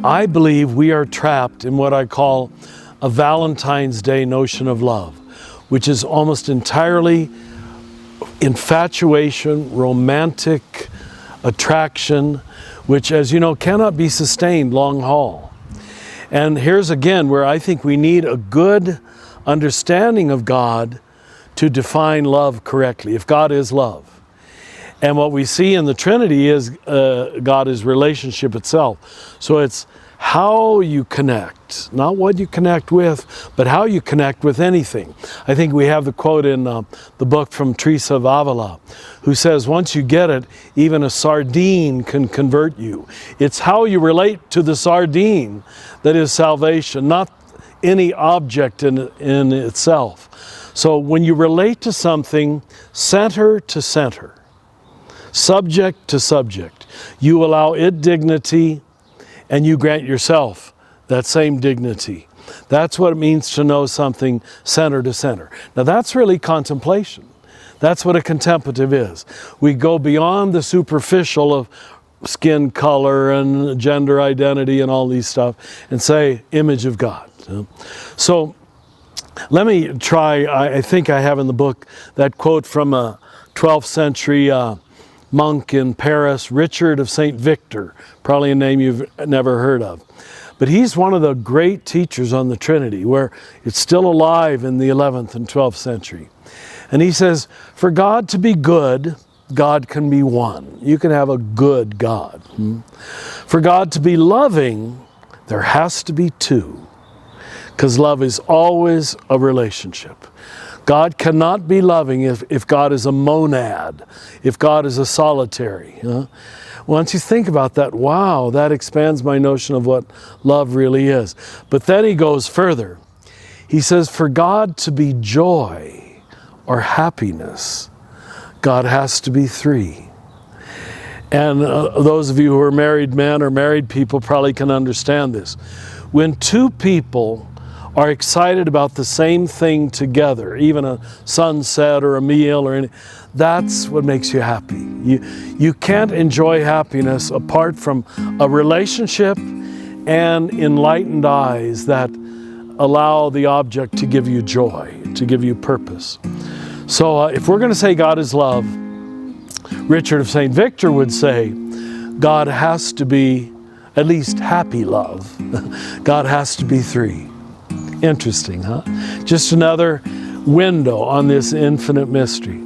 I believe we are trapped in what I call a Valentine's Day notion of love, which is almost entirely infatuation, romantic attraction, which, as you know, cannot be sustained long haul. And here's again where I think we need a good understanding of God to define love correctly, if God is love. And what we see in the Trinity is God is relationship itself. So it's how you connect, not what you connect with, but how you connect with anything. I think we have the quote in the book from Teresa of Avila, who says, once you get it, even a sardine can convert you. It's how you relate to the sardine that is salvation, not any object in itself. So when you relate to something center to center, subject to subject, you allow it dignity and you grant yourself that same dignity. That's what it means to know something center to center. Now that's really contemplation. That's what a contemplative is. We go beyond the superficial of skin color and gender identity and all these stuff and say, image of God. So let me try, I think I have in the book that quote from a 12th century monk in Paris, Richard of St. Victor, probably a name you've never heard of. But he's one of the great teachers on the Trinity, where it's still alive in the 11th and 12th century. And he says, for God to be good, God can be one. You can have a good God. For God to be loving, there has to be two, because love is always a relationship. God cannot be loving if God is a monad, if God is a solitary. Once you think about that, wow, that expands my notion of what love really is. But then he goes further. He says, for God to be joy or happiness, God has to be three. And those of you who are married men or married people probably can understand this. When two people are excited about the same thing together, even a sunset or a meal or anything, that's what makes you happy. You can't enjoy happiness apart from a relationship and enlightened eyes that allow the object to give you joy, to give you purpose. So if we're going to say God is love, Richard of St. Victor would say, God has to be at least happy love. God has to be three. Interesting, huh? Just another window on this infinite mystery.